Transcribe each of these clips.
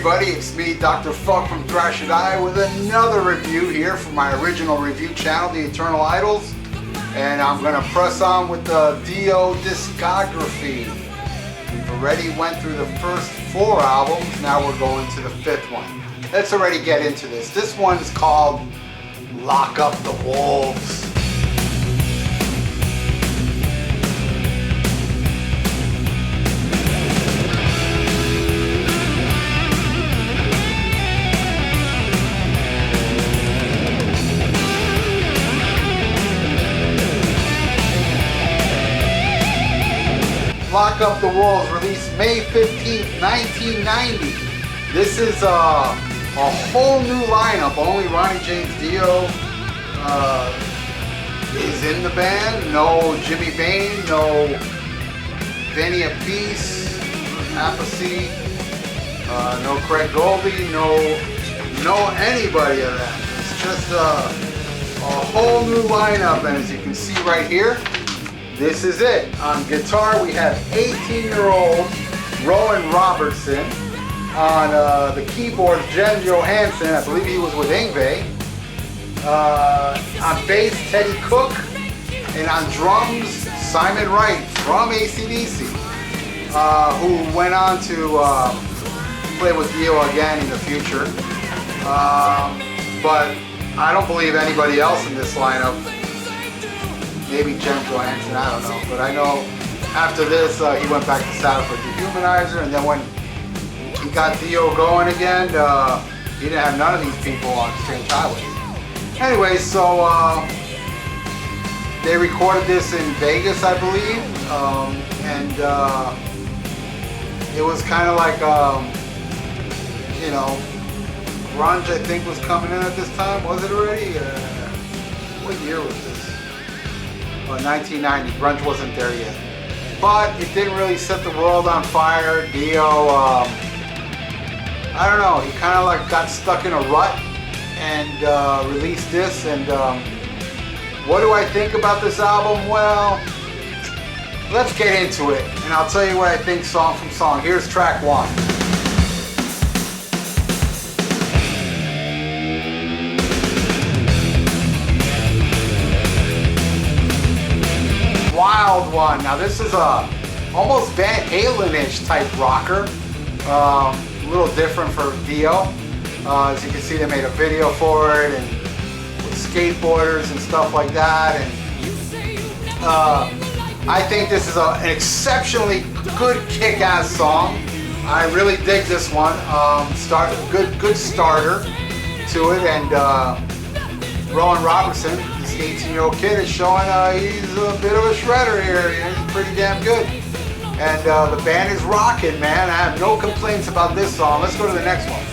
everybody, it's me, Dr. Fuck from Thrash and I, with another review here from my original review channel, The Eternal Idols. And I'm gonna press on with the Dio discography. We've already went through the first 4 albums, now we're going to the 5th one. Let's already get into this. This one is called Lock Up the Wolves. Lock Up the Wolves, released May 15th, 1990. This is a whole new lineup. Only Ronnie James Dio is in the band. No Jimmy Bain, no Vinny Appice, Appice, no Craig Goldie, no anybody of that. It's just a whole new lineup, and as you can see right here, this is it. On guitar, we have 18-year-old Rowan Robertson. On the keyboard, Johansson. I believe he was with Yngwie. On bass, Teddy Cook. And on drums, Simon Wright from AC/DC, who went on to play with Dio again in the future. But I don't believe anybody else in this lineup. Maybe Johansson, I don't know. But I know after this, he went back to South for Dehumanizer, and then when he got Dio going again, he didn't have none of these people on Strange Highways. Anyway, so they recorded this in Vegas, I believe, and it was kind of like, you know, grunge, I think, was coming in at this time. Was it already? What year was this? 1990. Grunge wasn't there yet, but it didn't really set the world on fire. Dio, I don't know, he kind of like got stuck in a rut and released this. And what do I think about this album? Well, let's get into it, and I'll tell you what I think song from song. Here's track 1. Wild One. Now this is a almost Van Halen-ish type rocker. A little different for Dio. As you can see, they made a video for it, and with skateboarders and stuff like that. And I think this is an exceptionally good kick-ass song. I really dig this one. Good starter to it, and Rowan Robertson, this 18-year-old kid, is showing he's a bit of a shredder here. He's pretty damn good. And the band is rocking, man. I have no complaints about this song. Let's go to the next one.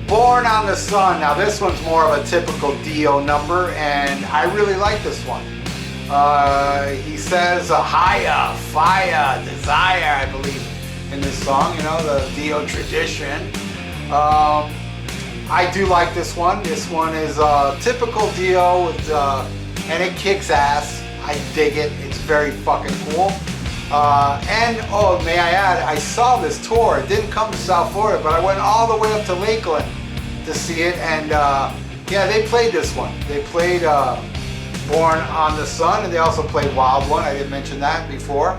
Born on the Sun. Now this one's more of a typical Dio number, and I really like this one. He says higher, fire, desire, I believe, in this song, you know, the Dio tradition. I do like this one. This one is typical Dio, with, and it kicks ass. I dig it. It's very fucking cool. And, oh, may I add, I saw this tour. It didn't come to South Florida, but I went all the way up to Lakeland to see it, and yeah, they played this one. They played Born on the Sun, and they also played Wild One. I didn't mention that before.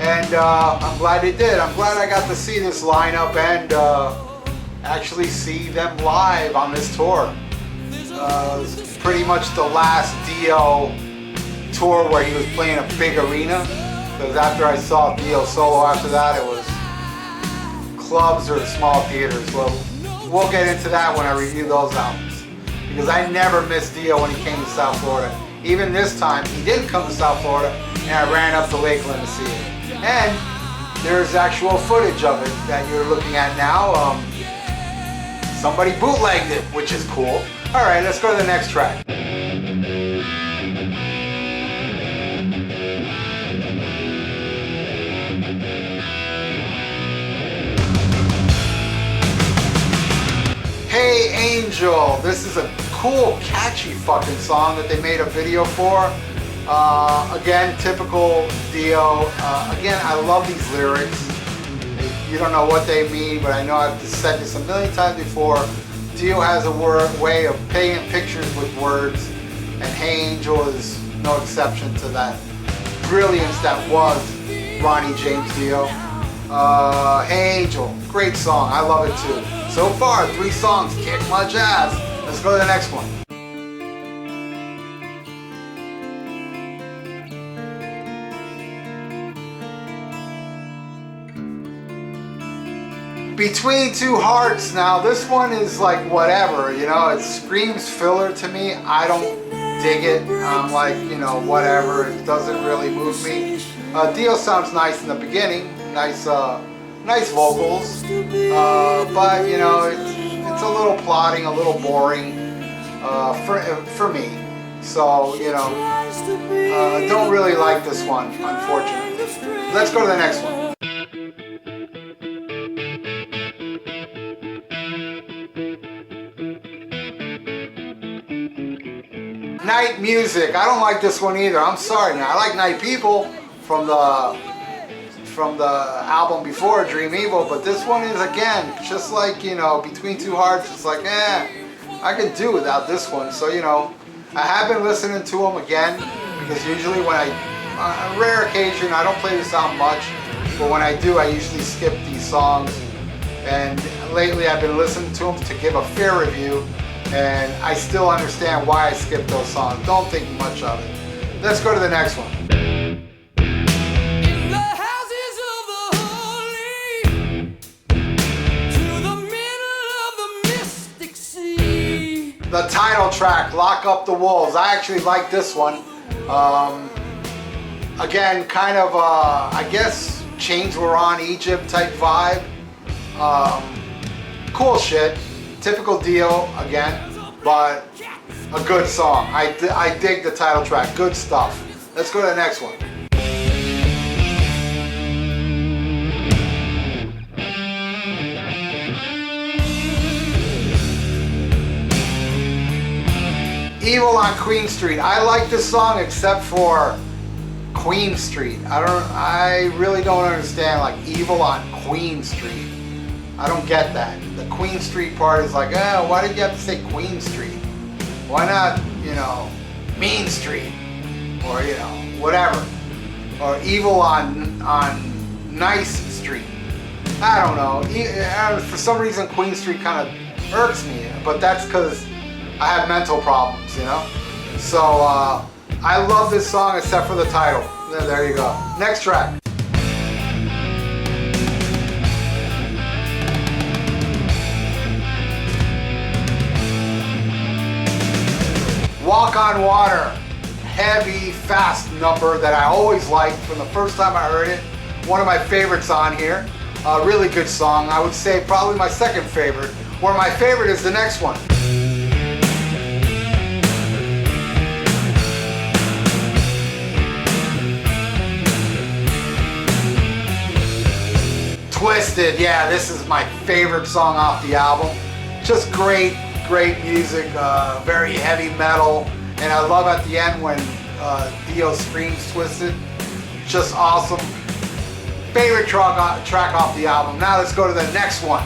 And I'm glad they did. I'm glad I got to see this lineup and actually see them live on this tour. It's pretty much the last Dio tour where he was playing a big arena. Because after I saw Dio solo after that, it was clubs or small theaters. Well, we'll get into that when I review those albums. Because I never missed Dio when he came to South Florida. Even this time, he didn't come to South Florida, and I ran up to Lakeland to see it. And there's actual footage of it that you're looking at now. Somebody bootlegged it, which is cool. All right, let's go to the next track. Hey Angel. This is a cool, catchy fucking song that they made a video for. Again, typical Dio. Again, I love these lyrics. You don't know what they mean, but I know I've said this a million times before. Dio has a way of painting pictures with words, and Hey Angel is no exception to that brilliance that was Ronnie James Dio. Hey Angel, great song, I love it too. So far, 3 songs kick my jazz. Let's go to the next one. Between Two Hearts. Now this one is like whatever, you know, it screams filler to me. I don't dig it. I'm like, you know, whatever. It doesn't really move me. Dio sounds nice in the beginning, nice vocals, but you know, it's a little plodding, a little boring for me. So you know, don't really like this one, unfortunately. Let's go to the next one. Night Music. I don't like this one either. I'm sorry. Now I like Night People from the album before Dream Evil, but this one is again just like, you know, Between Two Hearts. It's like, I could do without this one. So you know, I have been listening to them again because usually when on a rare occasion I don't play this album much, but when I do, I usually skip these songs. And lately I've been listening to them to give a fair review. And I still understand why I skipped those songs. Don't think much of it. Let's go to the next one. In the houses of the holy, to the middle of the mystic sea. The title track, Lock Up the Wolves. I actually like this one. Again, kind of, I guess, Chains Were On Egypt type vibe. Cool shit. Typical Dio again, but a good song. I dig the title track. Good stuff. Let's go to the next one. Evil on Queen Street. I like this song except for Queen Street. I really don't understand like Evil on Queen Street. I don't get that. The Queen Street part is like, why did you have to say Queen Street? Why not, you know, Mean Street? Or, you know, whatever. Or Evil on Nice Street. I don't know. For some reason, Queen Street kind of irks me. But that's because I have mental problems, you know? So, I love this song except for the title. There you go. Next track. Walk on Water, heavy, fast number that I always liked from the first time I heard it. One of my favorites on here. Really good song. I would say probably my second favorite. Where my favorite is the next one. Twisted, yeah, this is my favorite song off the album. Just great music, very heavy metal, and I love at the end when Dio screams Twisted. Just awesome. Favorite track off the album. Now let's go to the next one.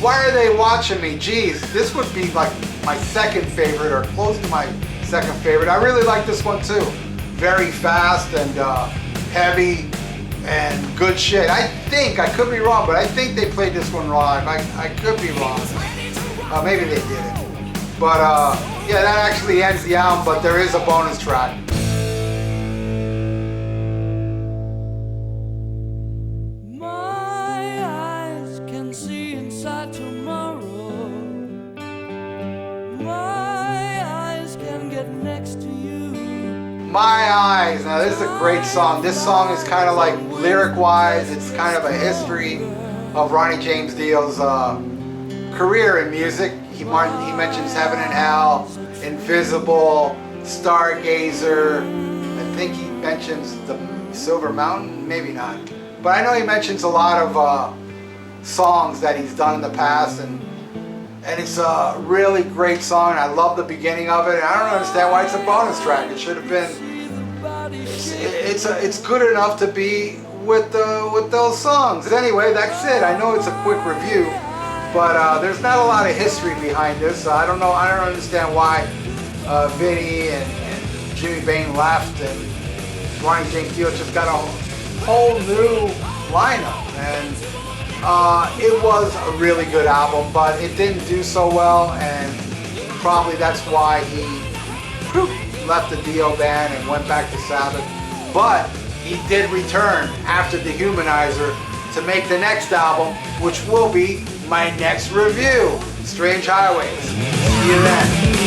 Why Are They Watching Me? Geez, this would be like my second favorite or close to my second favorite. I really like this one too. Very fast and heavy and good shit. I think, I could be wrong, but I think they played this one live. I could be wrong. Maybe they didn't. But yeah, that actually ends the album, but there is a bonus track. My eyes can see inside tomorrow. My eyes can get next to you. My Eyes. Now this is a great song. This song is kind of like lyric-wise, it's kind of a history of Ronnie James Dio's career in music. He mentions Heaven and Hell, Invisible, Stargazer. I think he mentions the Silver Mountain, maybe not. But I know he mentions a lot of songs that he's done in the past, and it's a really great song. I love the beginning of it. And I don't understand why it's a bonus track. It should have been. It's good enough to be with those songs. Anyway, that's it. I know it's a quick review, but there's not a lot of history behind this. I don't know. I don't understand why Vinny and Jimmy Bain left, and Ronnie James Dio just got a whole new lineup. And it was a really good album, but it didn't do so well, and probably that's why he left the Dio band and went back to Sabbath. But he did return after Dehumanizer to make the next album, which will be my next review, Strange Highways. See you then.